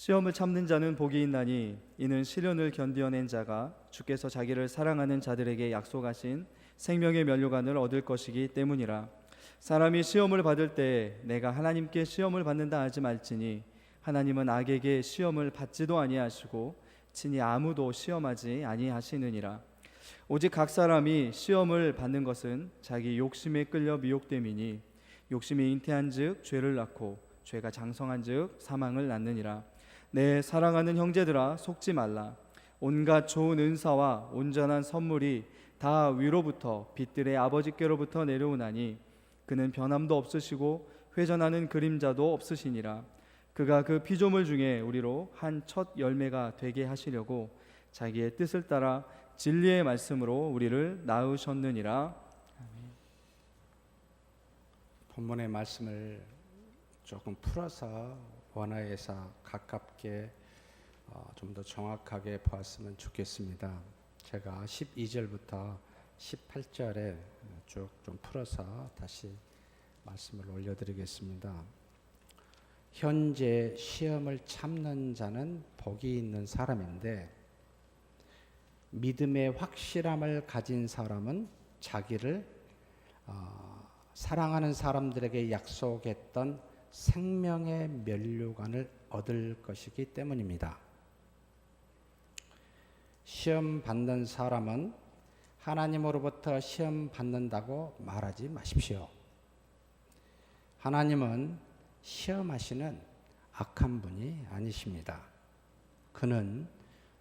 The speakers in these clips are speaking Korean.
시험을 참는 자는 복이 있나니 이는 시련을 견디어낸 자가 주께서 자기를 사랑하는 자들에게 약속하신 생명의 면류관을 얻을 것이기 때문이라. 사람이 시험을 받을 때 내가 하나님께 시험을 받는다 하지 말지니 하나님은 악에게 시험을 받지도 아니하시고 친히 아무도 시험하지 아니하시느니라. 오직 각 사람이 시험을 받는 것은 자기 욕심에 끌려 미혹됨이니 욕심이 잉태한즉 죄를 낳고 죄가 장성한즉 사망을 낳느니라. 내 사랑하는 형제들아, 속지 말라. 온갖 좋은 은사와 온전한 선물이 다 위로부터 빛들의 아버지께로부터 내려오나니 그는 변함도 없으시고 회전하는 그림자도 없으시니라. 그가 그 피조물 중에 우리로 한 첫 열매가 되게 하시려고 자기의 뜻을 따라 진리의 말씀으로 우리를 낳으셨느니라. 본문의 말씀을 조금 풀어서 원어에서 가깝게 좀 더 정확하게 보았으면 좋겠습니다. 제가 12절부터 18절에 쭉 좀 풀어서 다시 말씀을 올려드리겠습니다. 현재 시험을 참는 자는 복이 있는 사람인데 믿음의 확실함을 가진 사람은 자기를 사랑하는 사람들에게 약속했던 생명의 면류관을 얻을 것이기 때문입니다. 시험 받는 사람은 하나님으로부터 시험 받는다고 말하지 마십시오. 하나님은 시험하시는 악한 분이 아니십니다. 그는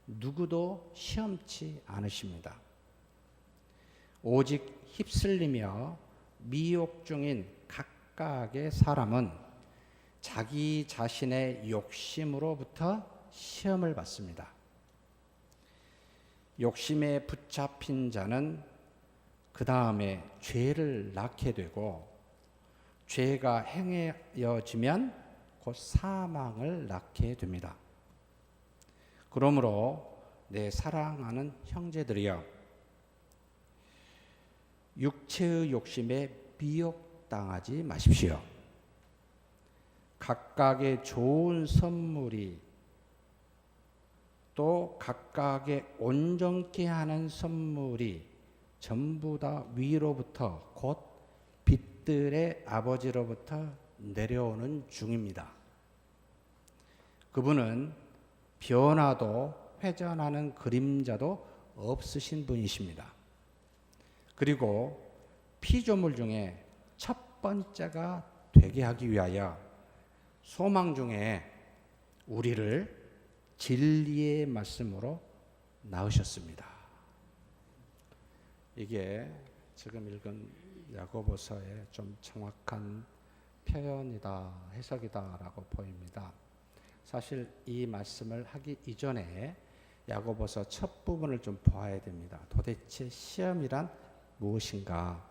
누구도 시험치 않으십니다. 오직 휩쓸리며 미혹 중인 각각의 사람은 자기 자신의 욕심으로부터 시험을 받습니다. 욕심에 붙잡힌 자는 그 다음에 죄를 낳게 되고 죄가 행해지면 곧 사망을 낳게 됩니다. 그러므로 내 사랑하는 형제들이여, 육체의 욕심에 미혹당하지 마십시오. 각각의 좋은 선물이 또 각각의 온전케 하는 선물이 전부 다 위로부터 곧 빛들의 아버지로부터 내려오는 중입니다. 그분은 변화도 회전하는 그림자도 없으신 분이십니다. 그리고 피조물 중에 첫 번째가 되게 하기 위하여 소망 중에 우리를 진리의 말씀으로 낳으셨습니다. 이게 지금 읽은 야고보서의 좀 정확한 표현이다, 해석이다라고 보입니다. 사실 이 말씀을 하기 이전에 야고보서 첫 부분을 좀 보아야 됩니다. 도대체 시험이란 무엇인가?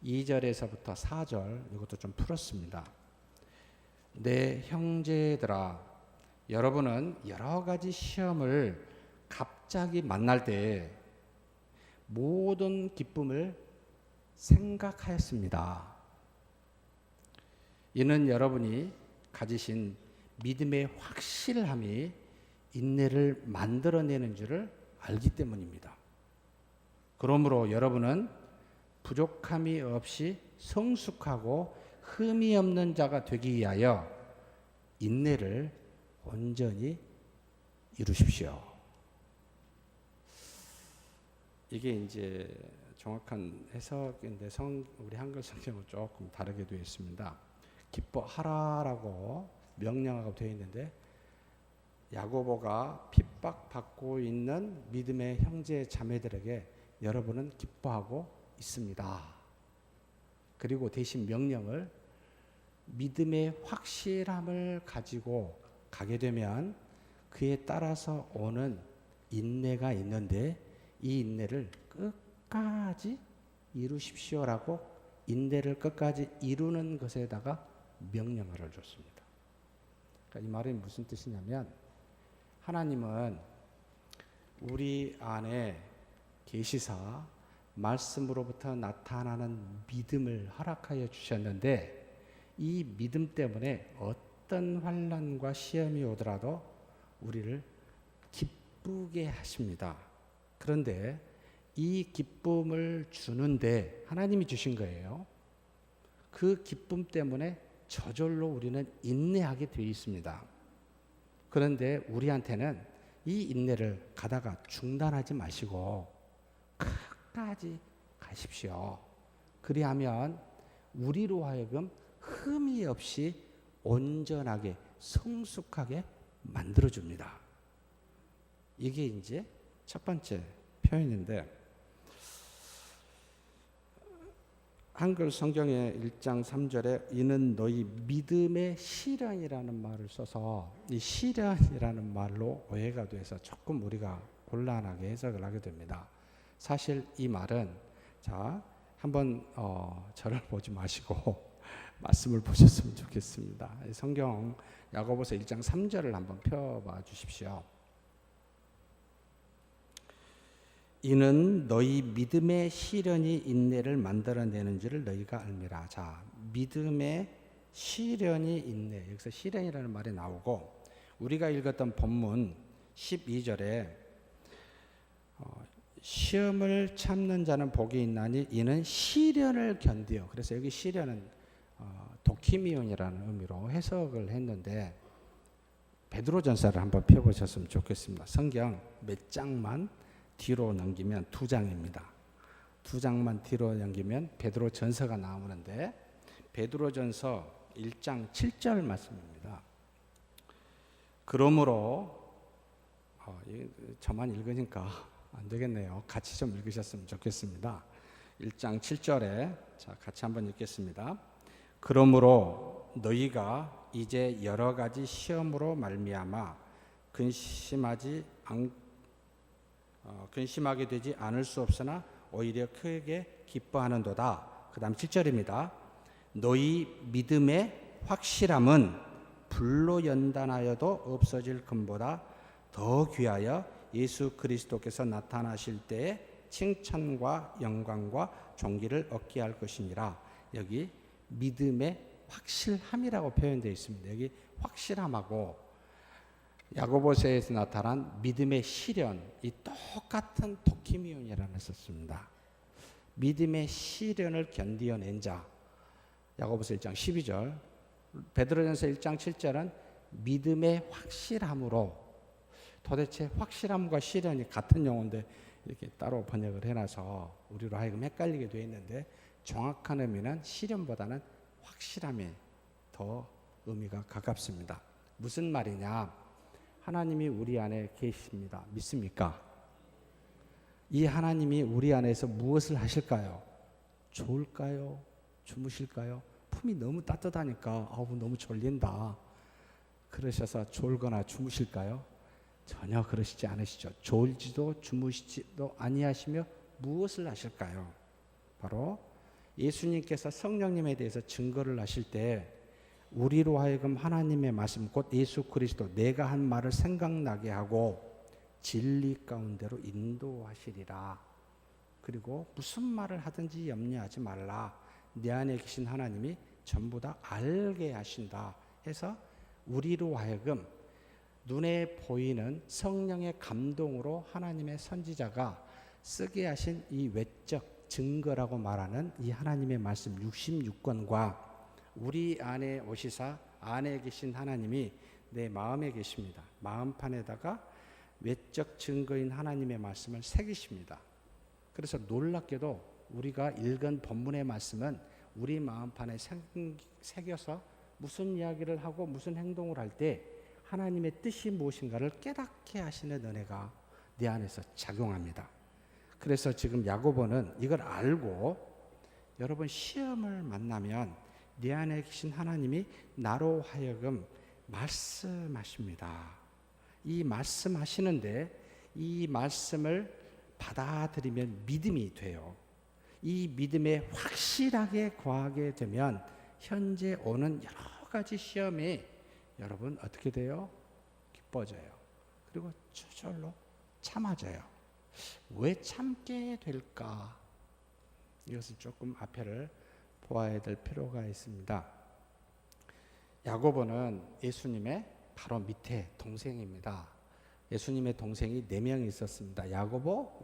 2절에서부터 4절 이것도 좀 풀었습니다. 내 형제들아, 여러분은 여러 가지 시험을 갑자기 만날 때 모든 기쁨을 생각하였습니다. 이는 여러분이 가지신 믿음의 확실함이 인내를 만들어내는 줄을 알기 때문입니다. 그러므로 여러분은 부족함이 없이 성숙하고 흠이 없는 자가 되기 위하여 인내를 온전히 이루십시오. 이게 이제 정확한 해석인데 우리 한글 성경은 조금 다르게 되어 있습니다. 기뻐하라라고 명령하고 되어 있는데 야고보가 핍박받고 있는 믿음의 형제 자매들에게 여러분은 기뻐하고 있습니다. 그리고 대신 명령을 믿음의 확실함을 가지고 가게 되면 그에 따라서 오는 인내가 있는데 이 인내를 끝까지 이루십시오라고 인내를 끝까지 이루는 것에다가 명령어를 줬습니다. 그러니까 이 말이 무슨 뜻이냐면 하나님은 우리 안에 계시사 말씀으로부터 나타나는 믿음을 허락하여 주셨는데 이 믿음 때문에 어떤 어떤 환난과 시험이 오더라도 우리를 기쁘게 하십니다. 그런데 이 기쁨을 주는데 하나님이 주신 거예요. 그 기쁨 때문에 저절로 우리는 인내하게 되어 있습니다. 그런데 우리한테는 이 인내를 가다가 중단하지 마시고 끝까지 가십시오. 그리하면 우리로 하여금 흠이 없이 온전하게 성숙하게 만들어줍니다. 이게 이제 첫 번째 표현인데, 한글 성경의 1장 3절에 이는 너희 믿음의 시련이라는 말을 써서 이 시련이라는 말로 오해가 돼서 조금 우리가 곤란하게 해석을 하게 됩니다. 사실 이 말은, 자, 한번 저를 보지 마시고 말씀을 보셨으면 좋겠습니다. 성경 야고보서 1장 3절을 한번 펴봐 주십시오. 이는 너희 믿음의 시련이 인내를 만들어내는 줄을 너희가 알미라. 자, 믿음의 시련이 인내. 여기서 시련이라는 말이 나오고, 우리가 읽었던 본문 12절에 시험을 참는 자는 복이 있나니 이는 시련을 견디어. 그래서 여기 시련은 도키미온이라는 의미로 해석을 했는데, 베드로전서를 한번 펴보셨으면 좋겠습니다. 성경 몇 장만 뒤로 넘기면 2장입니다. 2장만 뒤로 넘기면 베드로전서가 나오는데, 베드로전서 1장 7절 말씀입니다. 그러므로 저만 읽으니까 안 되겠네요. 같이 좀 읽으셨으면 좋겠습니다. 1장 7절에 자, 같이 한번 읽겠습니다. 그러므로 너희가 이제 여러 가지 시험으로 말미암아 근심하게 되지 않을 수 없으나 오히려 크게 기뻐하는도다. 그 다음 7절입니다. 너희 믿음의 확실함은 불로 연단하여도 없어질 금보다 더 귀하여 예수 그리스도께서 나타나실 때에 칭찬과 영광과 존귀를 얻게 할 것이니라. 여기 믿음의 확실함이라고 표현되어 있습니다. 여기 확실함하고 야고보서에서 나타난 믿음의 시련, 이 똑같은 도키미온이라는 썼습니다. 믿음의 시련을 견디어낸 자, 야고보서 1장 12절, 베드로전서 1장 7절은 믿음의 확실함으로. 도대체 확실함과 시련이 같은 용어인데 이렇게 따로 번역을 해놔서 우리로 하여금 헷갈리게 되어 있는데, 정확한 의미는 시련보다는 확실함이 더 의미가 가깝습니다. 무슨 말이냐? 하나님이 우리 안에 계십니다. 믿습니까? 이 하나님이 우리 안에서 무엇을 하실까요? 좋을까요? 주무실까요? 품이 너무 따뜻하니까 너무 졸린다. 그러셔서 졸거나 주무실까요? 전혀 그러시지 않으시죠. 졸지도 주무시지도 아니하시며 무엇을 하실까요? 바로 예수님께서 성령님에 대해서 증거를 하실 때 우리로 하여금 하나님의 말씀, 곧 예수 그리스도 내가 한 말을 생각나게 하고 진리 가운데로 인도하시리라. 그리고 무슨 말을 하든지 염려하지 말라. 내 안에 계신 하나님이 전부 다 알게 하신다 해서 우리로 하여금 눈에 보이는 성령의 감동으로 하나님의 선지자가 쓰게 하신 이 외적 증거라고 말하는 이 하나님의 말씀 66권과 우리 안에 오시사 안에 계신 하나님이 내 마음에 계십니다. 마음판에다가 외적 증거인 하나님의 말씀을 새기십니다. 그래서 놀랍게도 우리가 읽은 본문의 말씀은 우리 마음판에 새겨서 무슨 이야기를 하고 무슨 행동을 할 때 하나님의 뜻이 무엇인가를 깨닫게 하시는 은혜가 내 안에서 작용합니다. 그래서 지금 야고보는 이걸 알고 여러분 시험을 만나면 내 안에 계신 하나님이 나로 하여금 말씀하십니다. 이 말씀하시는데 이 말씀을 받아들이면 믿음이 돼요. 이 믿음에 확실하게 거하게 되면 현재 오는 여러 가지 시험이 여러분 어떻게 돼요? 기뻐져요. 그리고 저절로 참아져요. 왜 참게 될까? 이것은 조금 앞에를 보아야 될 필요가 있습니다. 야고보는 예수님의 바로 밑에 동생입니다. 예수님의 동생이 4명이 있었습니다. 야고보,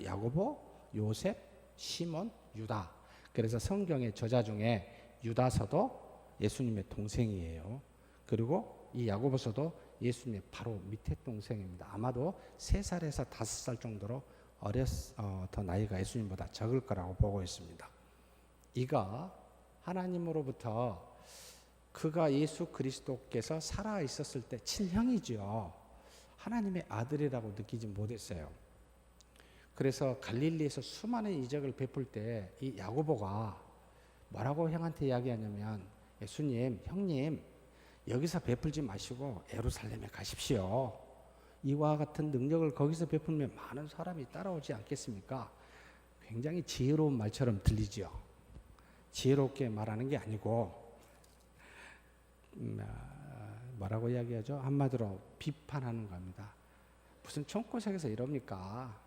야고보, 요셉, 시몬, 유다. 그래서 성경의 저자 중에 유다서도 예수님의 동생이에요. 그리고 이 야고보서도 예수님의 바로 밑에 동생입니다. 아마도 3살에서 5살 정도로 더 나이가 예수님보다 적을 거라고 보고 있습니다. 이가 하나님으로부터 그가 예수 그리스도께서 살아 있었을 때 친형이죠. 하나님의 아들이라고 느끼지 못했어요. 그래서 갈릴리에서 수많은 이적을 베풀 때 이 야고보가 뭐라고 형한테 이야기하냐면, 예수님, 형님, 여기서 베풀지 마시고 예루살렘에 가십시오. 이와 같은 능력을 거기서 베풀면 많은 사람이 따라오지 않겠습니까? 굉장히 지혜로운 말처럼 들리죠. 지혜롭게 말하는 게 아니고 뭐라고 이야기하죠? 한마디로 비판하는 겁니다. 무슨 총구석에서 이럽니까?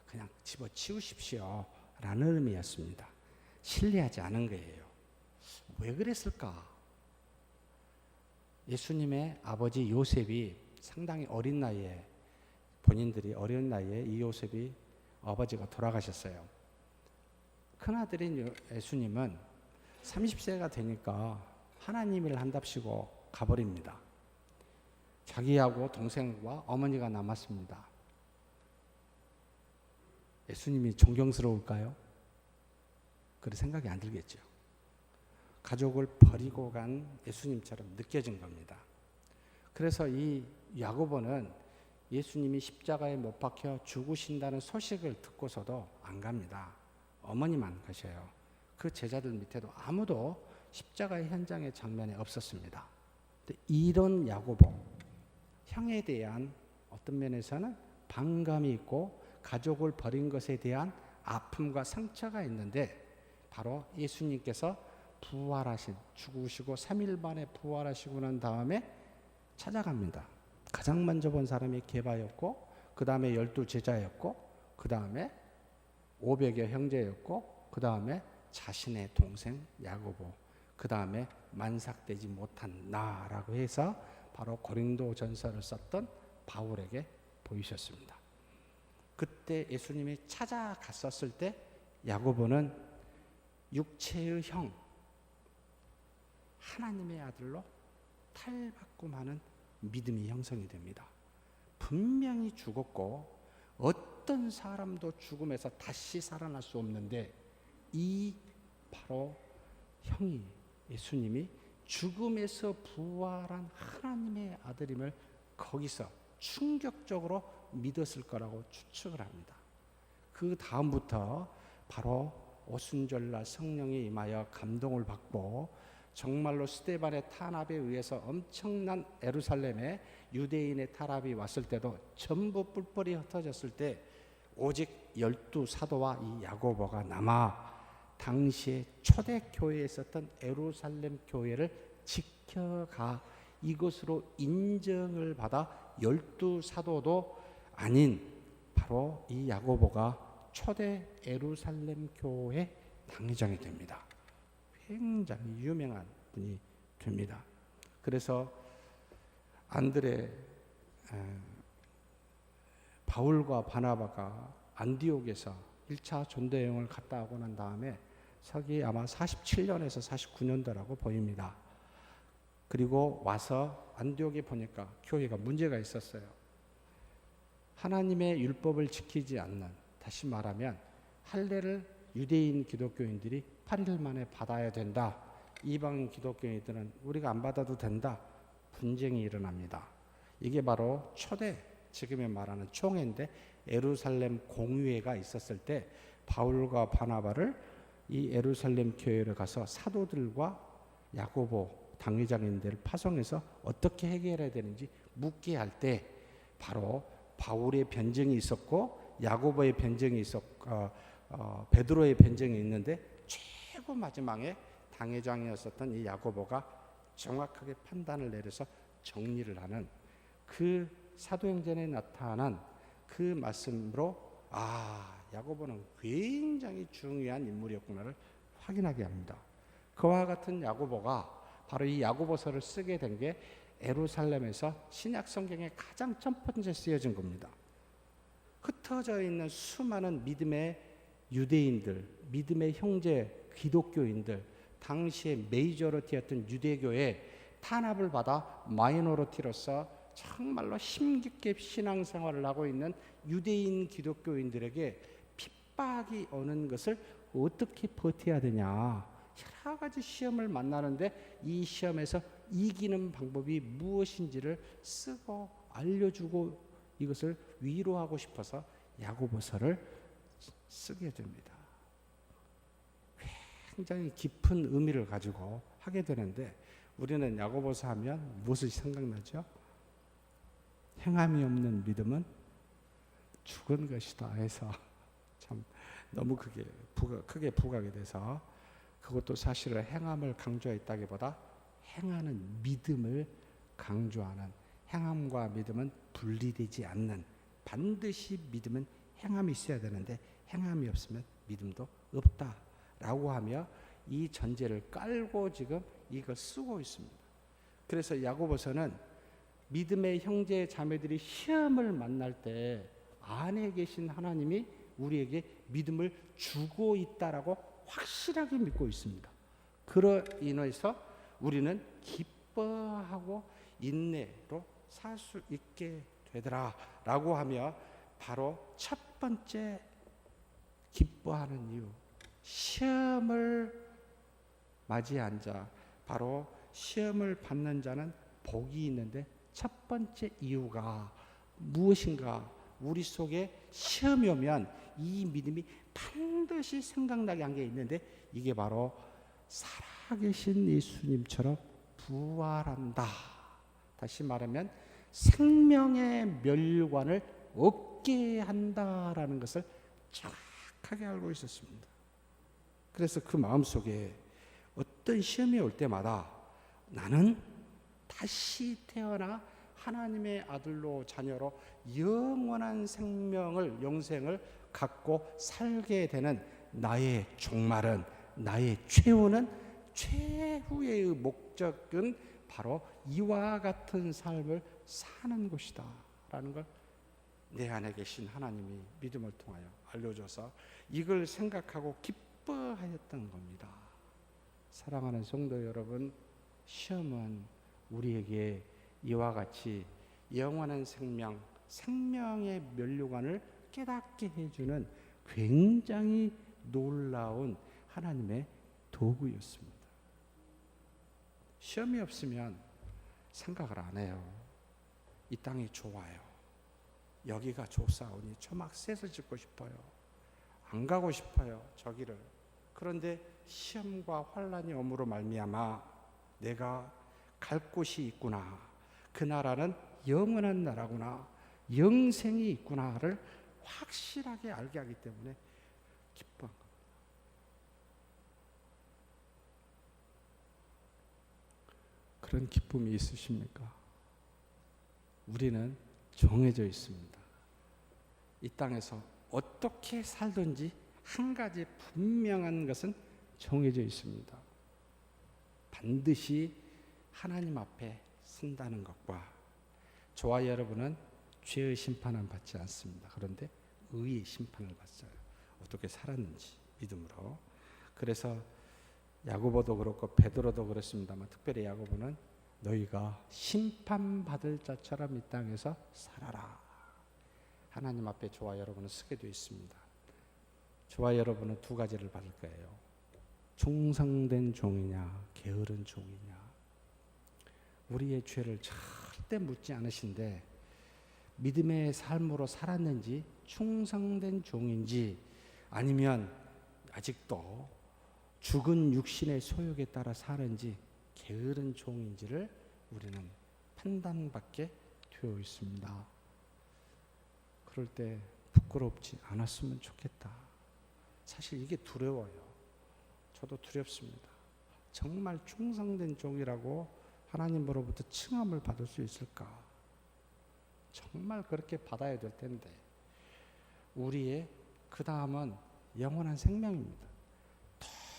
그냥 집어치우십시오 라는 의미였습니다. 신뢰하지 않은 거예요. 왜 그랬을까? 예수님의 아버지 요셉이 상당히 어린 나이에, 본인들이 어린 나이에 이 요셉이 아버지가 돌아가셨어요. 큰아들인 예수님은 30세가 되니까 하나님을 한답시고 가버립니다. 자기하고 동생과 어머니가 남았습니다. 예수님이 존경스러울까요? 그런 생각이 안 들겠죠. 가족을 버리고 간 예수님처럼 느껴진 겁니다. 그래서 이 야고보는 예수님이 십자가에 못 박혀 죽으신다는 소식을 듣고서도 안 갑니다. 어머니만 가셔요. 그 제자들 밑에도 아무도 십자가의 현장의 장면에 없었습니다. 근데 이런 야고보, 형에 대한 어떤 면에서는 반감이 있고 가족을 버린 것에 대한 아픔과 상처가 있는데, 바로 예수님께서 죽으시고 3일 만에 부활하시고 난 다음에 찾아갑니다. 가장 먼저 본 사람이 게바였고, 그 다음에 12제자였고, 그 다음에 500여 형제였고, 그 다음에 자신의 동생 야고보, 그 다음에 만삭되지 못한 나라고 해서 바로 고린도 전서를 썼던 바울에게 보이셨습니다. 그때 예수님이 찾아갔었을 때 야고보는 육체의 형, 하나님의 아들로 탈바꿈하는 믿음이 형성이 됩니다. 분명히 죽었고 어떤 사람도 죽음에서 다시 살아날 수 없는데, 이 바로 형이, 예수님이 죽음에서 부활한 하나님의 아들임을 거기서 충격적으로 믿었을 거라고 추측을 합니다. 그 다음부터 바로 오순절날 성령이 임하여 감동을 받고, 정말로 스데반의 탄압에 의해서 엄청난 예루살렘에 유대인의 탄압이 왔을 때도 전부 뿔뿔이 흩어졌을 때 오직 12사도와 이 야고보가 남아 당시에 초대교회에 있었던 예루살렘 교회를 지켜가 이것으로 인정을 받아 12사도도 아닌 바로 이 야고보가 초대 예루살렘 교회 당회장이 됩니다. 굉장히 유명한 분이 됩니다. 그래서 바울과 바나바가 안디옥에서 1차 전도 여행을 갔다 오고 난 다음에 서기 아마 47년에서 49년도라고 보입니다. 그리고 와서 안디옥에 보니까 교회가 문제가 있었어요. 하나님의 율법을 지키지 않는, 다시 말하면 할례를 유대인 기독교인들이 8일 만에 받아야 된다. 이방인 기독교인들은 우리가 안 받아도 된다. 분쟁이 일어납니다. 이게 바로 초대, 지금에 말하는 총회인데, 예루살렘 공회가 있었을 때 바울과 바나바를 이 예루살렘 교회를 가서 사도들과 야고보 당회장인들을 파송해서 어떻게 해결해야 되는지 묻게 할 때, 바로 바울의 변증이 있었고 야고보의 변증이 있었고 베드로의 변증이 있는데, 최고 마지막에 당회장이었었던 이 야고보가 정확하게 판단을 내려서 정리를 하는, 그 사도행전에 나타난 그 말씀으로 야고보는 굉장히 중요한 인물이었구나를 확인하게 합니다. 그와 같은 야고보가 바로 이 야고보서를 쓰게 된 게 예루살렘에서 신약 성경에 가장 첫 번째 쓰여진 겁니다. 흩어져 있는 수많은 믿음의 유대인들, 믿음의 형제 기독교인들, 당시에 메이저리티였던 유대교에 탄압을 받아 마이너리티로서 정말로 힘깊게 신앙생활을 하고 있는 유대인 기독교인들에게 핍박이 오는 것을 어떻게 버텨야 되냐, 여러 가지 시험을 만나는데 이 시험에서 이기는 방법이 무엇인지를 쓰고 알려주고 이것을 위로하고 싶어서 야고보서를 쓰게 됩니다. 굉장히 깊은 의미를 가지고 하게 되는데 우리는 야고보서 하면 무엇이 생각나죠? 행함이 없는 믿음은 죽은 것이다 해서 참 너무 크게 부각이 돼서, 그것도 사실은 행함을 강조했다기보다 행하는 믿음을 강조하는, 행함과 믿음은 분리되지 않는, 반드시 믿음은 행함이 있어야 되는데 행함이 없으면 믿음도 없다라고 하며 이 전제를 깔고 지금 이걸 쓰고 있습니다. 그래서 야고보서는 믿음의 형제 자매들이 시험을 만날 때 안에 계신 하나님이 우리에게 믿음을 주고 있다라고 확실하게 믿고 있습니다. 그로 인해서 우리는 기뻐하고 인내로 살 수 있게 되더라라고 하며, 바로 첫 번째 기뻐하는 이유, 시험을 맞이한 자, 바로 시험을 받는 자는 복이 있는데 첫 번째 이유가 무엇인가? 우리 속에 시험이 오면 이 믿음이 반드시 생각나게 한 게 있는데, 이게 바로 살아계신 예수님처럼 부활한다. 다시 말하면 생명의 멸관을 얻게 한다라는 것을 정확하게 알고 있었습니다. 그래서 그 마음속에 어떤 시험이 올 때마다 나는 다시 태어나 하나님의 아들로 자녀로 영원한 생명을, 영생을 갖고 살게 되는 나의 종말은, 나의 최후는, 최후의 목적은 바로 이와 같은 삶을 사는 것이다 라는 걸 내 안에 계신 하나님이 믿음을 통하여 알려줘서 이걸 생각하고 기뻐하였던 겁니다. 사랑하는 성도 여러분, 시험은 우리에게 이와 같이 영원한 생명, 생명의 면류관을 깨닫게 해주는 굉장히 놀라운 하나님의 도구였습니다. 시험이 없으면 생각을 안 해요. 이 땅이 좋아요. 여기가 좋사오니 초막 셋을 짓고 싶어요. 안 가고 싶어요, 저기를. 그런데 시험과 환란이 오므로 말미암아 내가 갈 곳이 있구나, 그 나라는 영원한 나라구나, 영생이 있구나를 확실하게 알게 하기 때문에 기뻐한 겁니다. 그런 기쁨이 있으십니까? 우리는 정해져 있습니다. 이 땅에서 어떻게 살든지 한 가지 분명한 것은 정해져 있습니다. 반드시 하나님 앞에 쓴다는 것과, 저와 여러분은 죄의 심판은 받지 않습니다. 그런데 의의 심판을 받아요. 어떻게 살았는지 믿음으로. 그래서 야고보도 그렇고 베드로도 그렇습니다만, 특별히 야고보는 너희가 심판받을 자처럼 이 땅에서 살아라. 하나님 앞에 저와 여러분은 쓰게 되어 있습니다. 저와 여러분은 두 가지를 받을 거예요. 충성된 종이냐, 게으른 종이냐. 우리의 죄를 절대 묻지 않으신데, 믿음의 삶으로 살았는지, 충성된 종인지, 아니면 아직도 죽은 육신의 소욕에 따라 사는지 게으른 종인지를 우리는 판단받게 되어 있습니다. 그럴 때 부끄럽지 않았으면 좋겠다. 사실 이게 두려워요. 저도 두렵습니다. 정말 충성된 종이라고 하나님으로부터 칭함을 받을 수 있을까? 정말 그렇게 받아야 될 텐데, 우리의 그 다음은 영원한 생명입니다.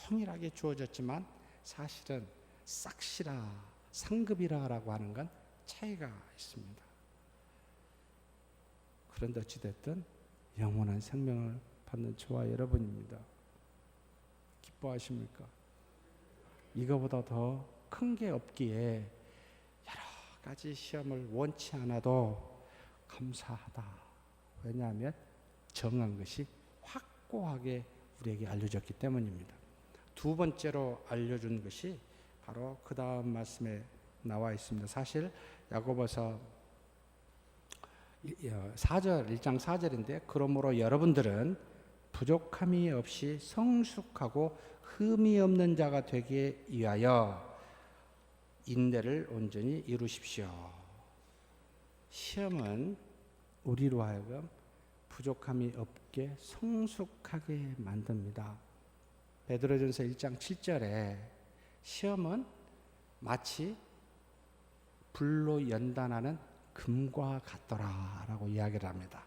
통일하게 주어졌지만 사실은 싹시라, 상급이라고 하는 건 차이가 있습니다. 그런데 어찌됐든 영원한 생명을 받는 저와 여러분입니다. 기뻐하십니까? 이거보다 더 큰 게 없기에 여러 가지 시험을 원치 않아도 감사하다. 왜냐하면 정한 것이 확고하게 우리에게 알려졌기 때문입니다. 두 번째로 알려준 것이 바로 그 다음 말씀에 나와 있습니다. 사실 야고보서 4절, 1장 4절인데, 그러므로 여러분들은 부족함이 없이 성숙하고 흠이 없는 자가 되기 위하여 인내를 온전히 이루십시오. 시험은 우리로 하여금 부족함이 없게 성숙하게 만듭니다. 베드로전서 1장 7절에 시험은 마치 불로 연단하는 금과 같더라라고 이야기를 합니다.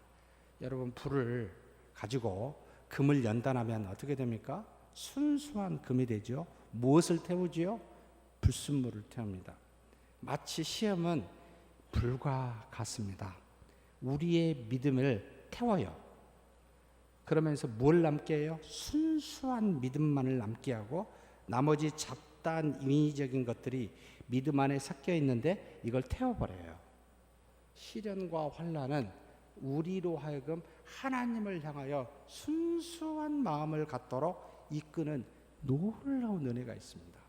여러분, 불을 가지고 금을 연단하면 어떻게 됩니까? 순수한 금이 되죠. 무엇을 태우지요? 불순물을 태웁니다. 마치 시험은 불과 같습니다. 우리의 믿음을 태워요. 그러면서 뭘 남게 해요? 순수한 믿음만을 남게 하고 나머지 잡다한 인위적인 것들이 믿음 안에 섞여 있는데 이걸 태워버려요. 시련과 환난은 우리로 하여금 하나님을 향하여 순수한 마음을 갖도록 이끄는 놀라운 은혜가 있습니다.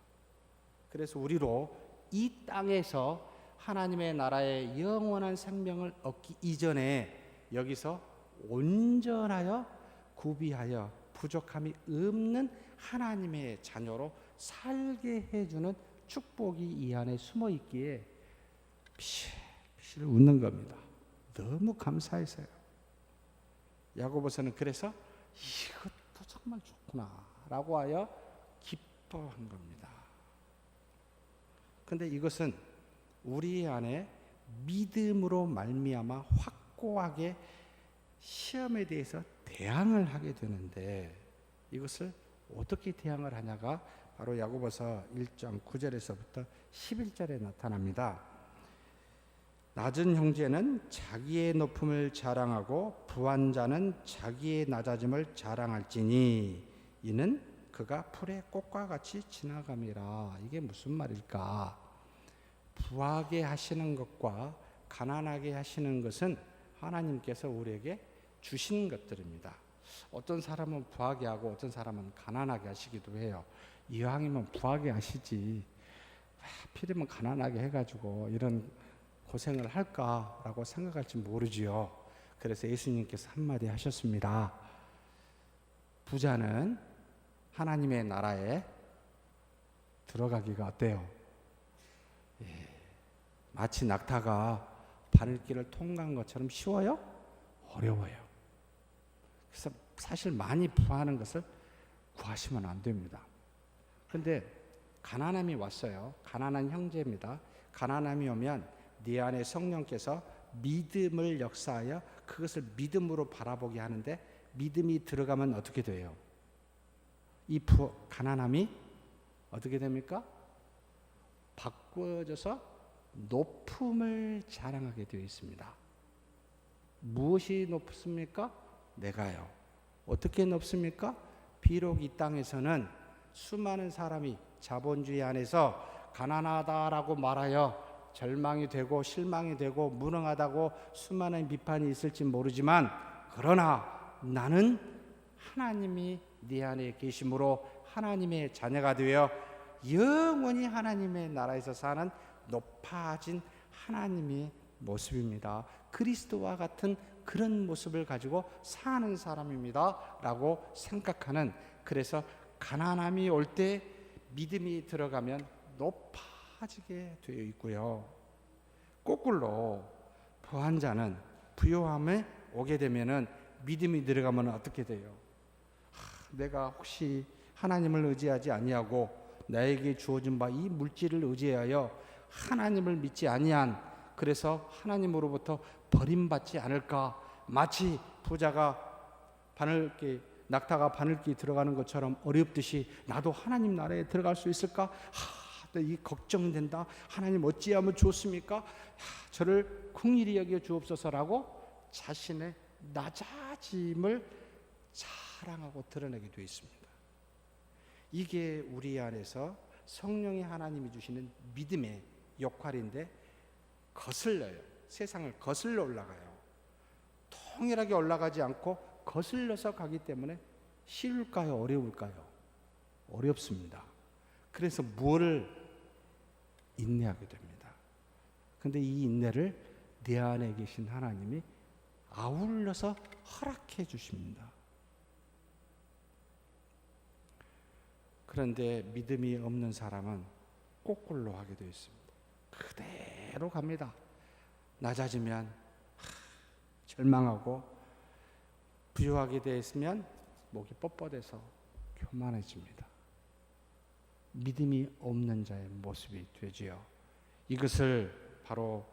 그래서 우리로 이 땅에서 하나님의 나라의 영원한 생명을 얻기 이전에 여기서 온전하여 구비하여 부족함이 없는 하나님의 자녀로 살게 해주는 축복이 이 안에 숨어 있기에 피실피실 웃는 겁니다. 너무 감사해서요. 야고보서는 그래서 이것도 정말 좋구나 라고 하여 기뻐한 겁니다. 근데 이것은 우리 안에 믿음으로 말미암아 확고하게 시험에 대해서 대항을 하게 되는데, 이것을 어떻게 대항을 하냐가 바로 야고보서 1장 9절에서부터 11절에 나타납니다. 낮은 형제는 자기의 높음을 자랑하고 부한 자는 자기의 낮아짐을 자랑할지니 이는 그가 풀의 꽃과 같이 지나감이라. 이게 무슨 말일까? 부하게 하시는 것과 가난하게 하시는 것은 하나님께서 우리에게 주신 것들입니다. 어떤 사람은 부하게 하고 어떤 사람은 가난하게 하시기도 해요. 이왕이면 부하게 하시지, 하필이면 가난하게 해가지고 이런 고생을 할까라고 생각할지 모르지요. 그래서 예수님께서 한마디 하셨습니다. 부자는 하나님의 나라에 들어가기가 어때요? 마치 낙타가 바늘길을 통과한 것처럼 쉬워요? 어려워요. 그래서 사실 많이 부하는 것을 구하시면 안 됩니다. 근데 가난함이 왔어요. 가난한 형제입니다. 가난함이 오면 네 안에 성령께서 믿음을 역사하여 그것을 믿음으로 바라보게 하는데, 믿음이 들어가면 어떻게 돼요? 이 가난함이 어떻게 됩니까? 바꿔져서 높음을 자랑하게 되어 있습니다. 무엇이 높습니까? 내가요. 어떻게 높습니까? 비록 이 땅에서는 수많은 사람이 자본주의 안에서 가난하다라고 말하여 절망이 되고 실망이 되고 무능하다고 수많은 비판이 있을지 모르지만, 그러나 나는 하나님이 네 안에 계심으로 하나님의 자녀가 되어 영원히 하나님의 나라에서 사는 높아진 하나님의 모습입니다. 그리스도와 같은 그런 모습을 가지고 사는 사람입니다 라고 생각하는, 그래서 가난함이 올 때 믿음이 들어가면 높아지게 되어 있고요. 거꾸로 부한 자는 부요함에 오게 되면은 믿음이 들어가면 어떻게 돼요? 내가 혹시 하나님을 의지하지 아니하고 나에게 주어진 바 이 물질을 의지하여 하나님을 믿지 아니한, 그래서 하나님으로부터 버림받지 않을까? 마치 부자가 낙타가 바늘길 들어가는 것처럼 어렵듯이 나도 하나님 나라에 들어갈 수 있을까? 이 걱정된다. 하나님 어찌하면 좋습니까? 저를 긍휼히 여겨 주옵소서라고 자신의 낮아짐을 자랑하고 드러내게 되어 있습니다. 이게 우리 안에서 성령이 하나님이 주시는 믿음의 역할인데 거슬려요. 세상을 거슬러 올라가요. 통일하게 올라가지 않고 거슬러서 가기 때문에 쉬울까요? 어려울까요? 어렵습니다. 그래서 뭐를 인내하게 됩니다. 그런데 이 인내를 내 안에 계신 하나님이 아울러서 허락해 주십니다. 그런데 믿음이 없는 사람은 거꾸로 하게 되어 있습니다. 그대로 갑니다. 낮아지면 절망하고, 부유하게 되었으면 목이 뻣뻣해서 교만해집니다. 믿음이 없는 자의 모습이 되지요. 이것을 바로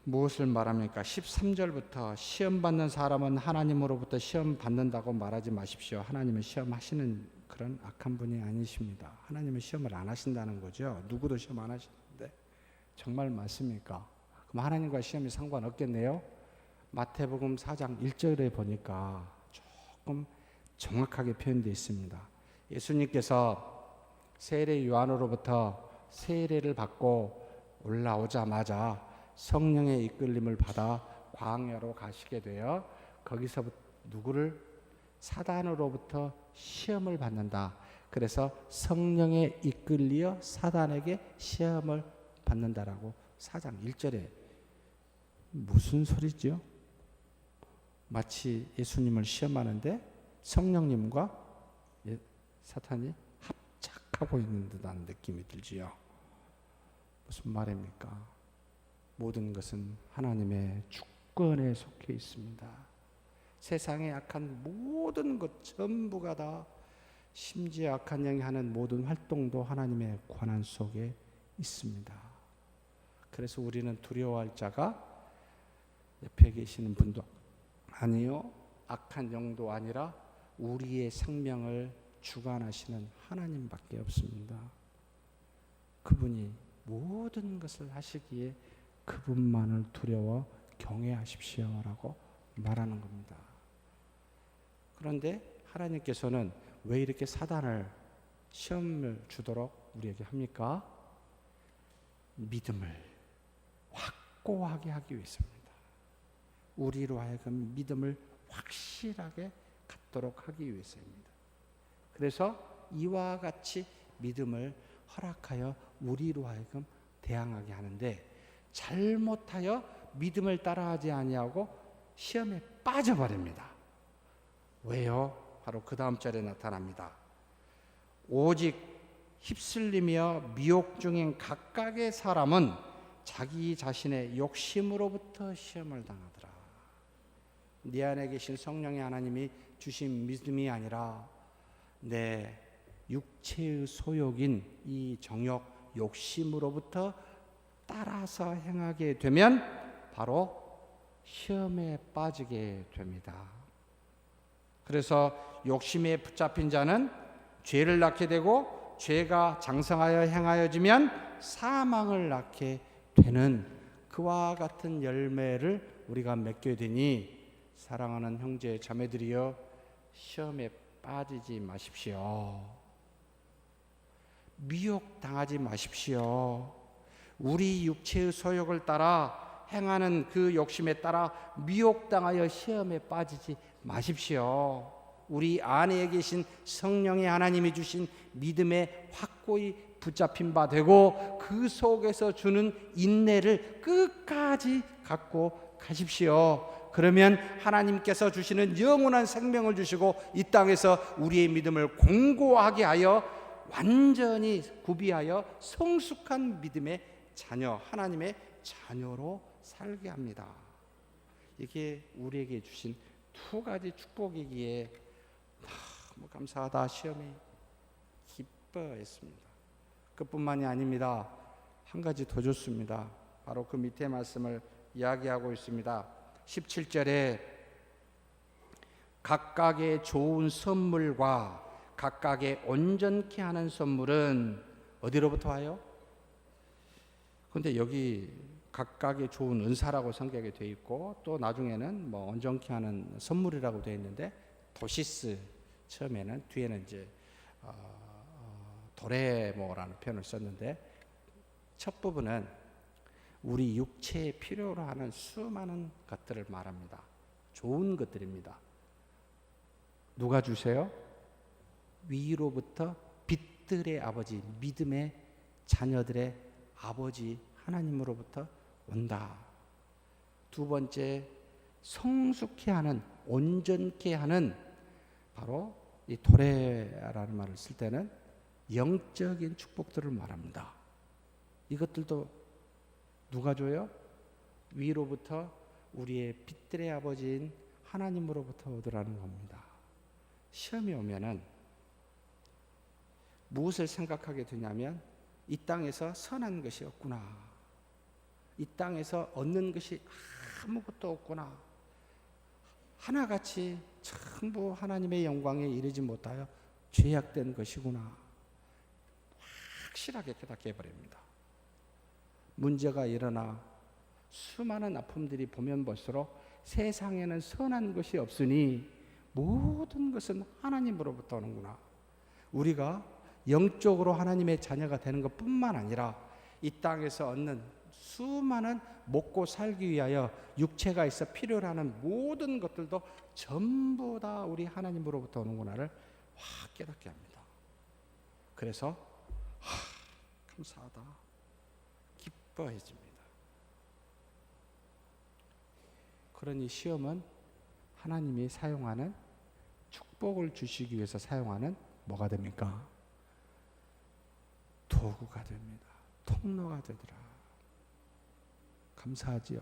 무엇을 말합니까? 13절부터 시험 받는 사람은 하나님으로부터 시험 받는다고 말하지 마십시오. 하나님은 시험하시는 그런 악한 분이 아니십니다. 하나님은 시험을 안 하신다는 거죠. 누구도 시험 안 하시는데 정말 맞습니까? 그럼 하나님과 시험이 상관없겠네요. 마태복음 4장 1절에 보니까 조금 정확하게 표현되어 있습니다. 예수님께서 세례 요한으로부터 세례를 받고 올라오자마자 성령의 이끌림을 받아 광야로 가시게 되어 거기서부터 누구를? 사단으로부터 시험을 받는다. 그래서 성령에 이끌려 사단에게 시험을 받는다라고 4장 1절에. 무슨 소리죠? 마치 예수님을 시험하는데 성령님과 사탄이 합작하고 있는 듯한 느낌이 들지요. 무슨 말입니까? 모든 것은 하나님의 주권에 속해 있습니다. 세상에 악한 모든 것 전부가 다, 심지어 악한 영이 하는 모든 활동도 하나님의 권한 속에 있습니다. 그래서 우리는 두려워할 자가 옆에 계시는 분도 아니요, 악한 영도 아니라 우리의 생명을 주관하시는 하나님밖에 없습니다. 그분이 모든 것을 하시기에 그분만을 두려워 경외하십시오라고 말하는 겁니다. 그런데 하나님께서는 왜 이렇게 사단을 시험을 주도록 우리에게 합니까? 믿음을 확고하게 하기 위해서입니다. 우리로 하여금 믿음을 확실하게 갖도록 하기 위해서입니다. 그래서 이와 같이 믿음을 허락하여 우리로 하여금 대항하게 하는데, 잘못하여 믿음을 따라하지 아니하고 시험에 빠져버립니다. 왜요? 바로 그 다음 절에 나타납니다. 오직 휩쓸리며 미혹 중인 각각의 사람은 자기 자신의 욕심으로부터 시험을 당하더라. 네 안에 계신 성령의 하나님이 주신 믿음이 아니라 내 육체의 소욕인 이 정욕, 욕심으로부터 따라서 행하게 되면 바로 시험에 빠지게 됩니다. 그래서 욕심에 붙잡힌 자는 죄를 낳게 되고, 죄가 장성하여 행하여지면 사망을 낳게 되는 그와 같은 열매를 우리가 맺게 되니, 사랑하는 형제 자매들이여, 시험에 빠지지 마십시오. 미혹당하지 마십시오. 우리 육체의 소욕을 따라 행하는 그 욕심에 따라 미혹당하여 시험에 빠지지 마십시오. 우리 안에 계신 성령의 하나님이 주신 믿음에 확고히 붙잡힌 바 되고, 그 속에서 주는 인내를 끝까지 갖고 가십시오. 그러면 하나님께서 주시는 영원한 생명을 주시고, 이 땅에서 우리의 믿음을 공고하게 하여 완전히 구비하여 성숙한 믿음의 자녀, 하나님의 자녀로 살게 합니다. 이게 우리에게 주신 두 가지 축복이기에 너무 감사하다, 시험이 기뻐했습니다. 그뿐만이 아닙니다. 한 가지 더 줬습니다. 바로 그 밑에 말씀을 이야기하고 있습니다. 17절에 각각의 좋은 선물과 각각의 온전케 하는 선물은 어디로부터 와요? 근데 여기 각각의 좋은 은사라고 성경에 되어 있고 또 나중에는 뭐 온전케 하는 선물이라고 되어 있는데 도시스 처음에는 뒤에는 이제 도레모라는 표현을 썼는데 첫 부분은 우리 육체에 필요로 하는 수많은 것들을 말합니다. 좋은 것들입니다. 누가 주세요? 위로부터 빛들의 아버지, 믿음의 자녀들의 아버지 하나님으로부터 온다. 두 번째, 성숙케 하는, 온전케 하는, 바로 이 도래라는 말을 쓸 때는 영적인 축복들을 말합니다. 이것들도 누가 줘요? 위로부터 우리의 빛들의 아버지인 하나님으로부터 오더라는 겁니다. 시험이 오면은 무엇을 생각하게 되냐면 이 땅에서 선한 것이 없구나. 이 땅에서 얻는 것이 아무것도 없구나. 하나같이 전부 하나님의 영광에 이르지 못하여 죄악된 것이구나. 확실하게 깨닫게 해버립니다. 문제가 일어나 수많은 아픔들이 보면 볼수록 세상에는 선한 것이 없으니 모든 것은 하나님으로부터 오는구나. 우리가 영적으로 하나님의 자녀가 되는 것뿐만 아니라 이 땅에서 얻는 수많은 먹고 살기 위하여 육체가 있어 필요로 하는 모든 것들도 전부 다 우리 하나님으로부터 오는구나를 확 깨닫게 합니다. 그래서 감사하다, 기뻐해집니다. 그러니 시험은 하나님이 사용하는, 축복을 주시기 위해서 사용하는 뭐가 됩니까? 도구가 됩니다. 통로가 되더라. 감사하지요.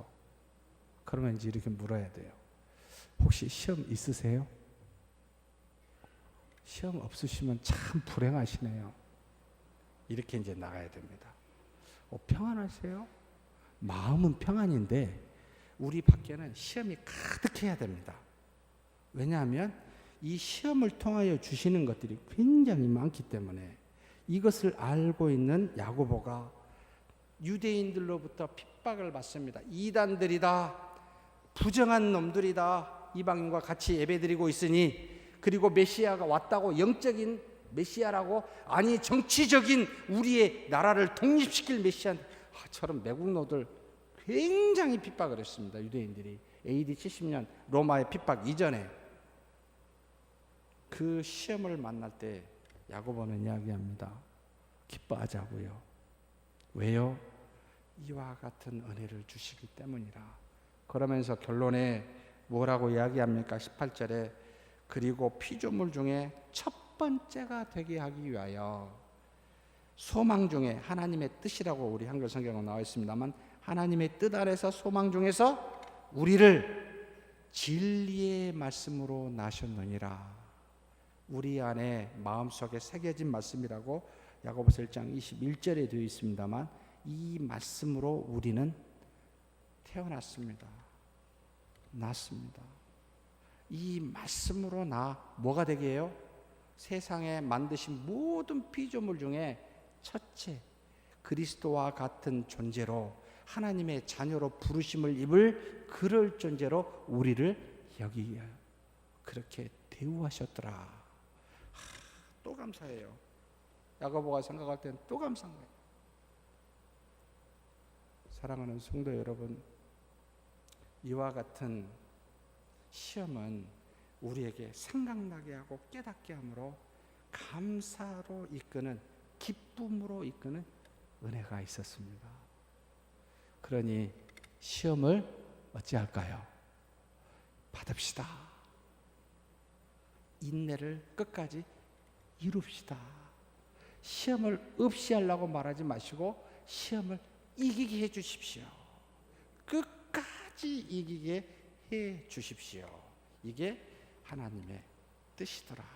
그러면 이제 이렇게 물어야 돼요. 혹시 시험 있으세요? 시험 없으시면 참 불행하시네요. 이렇게 이제 나가야 됩니다. 평안하세요? 마음은 평안인데 우리 밖에는 시험이 가득해야 됩니다. 왜냐하면 이 시험을 통하여 주시는 것들이 굉장히 많기 때문에 이것을 알고 있는 야고보가 유대인들로부터 핍박을 받습니다. 이단들이다, 부정한 놈들이다, 이방인과 같이 예배드리고 있으니, 그리고 메시아가 왔다고, 영적인 메시아라고, 아니 정치적인 우리의 나라를 독립시킬 메시아처럼 매국노들 굉장히 핍박을 했습니다. 유대인들이 AD 70년 로마의 핍박 이전에. 그 시험을 만날 때 야고보는 이야기합니다. 기뻐하자고요. 왜요? 이와 같은 은혜를 주시기 때문이라. 그러면서 결론에 뭐라고 이야기합니까? 18절에 그리고 피조물 중에 첫 번째가 되게 하기 위하여 소망 중에, 하나님의 뜻이라고 우리 한글 성경에 나와 있습니다만 하나님의 뜻 안에서 소망 중에서 우리를 진리의 말씀으로 나셨느니라. 우리 안에 마음속에 새겨진 말씀이라고 야고보서 1장 21절에 되어 있습니다만 이 말씀으로 우리는 태어났습니다. 났습니다. 이 말씀으로 뭐가 되게 해요? 세상에 만드신 모든 피조물 중에 첫째, 그리스도와 같은 존재로 하나님의 자녀로 부르심을 입을 그럴 존재로 우리를 여기 그렇게 대우하셨더라. 또 감사해요. 야고보가 생각할 때는 또 감사한 거예요. 사랑하는 성도 여러분, 이와 같은 시험은 우리에게 생각나게 하고 깨닫게 함으로 감사로 이끄는, 기쁨으로 이끄는 은혜가 있었습니다. 그러니 시험을 어찌할까요? 받읍시다. 인내를 끝까지 이룹시다. 시험을 없이 하려고 말하지 마시고 시험을 이기게 해 주십시오. 끝까지 이기게 해 주십시오. 이게 하나님의 뜻이더라.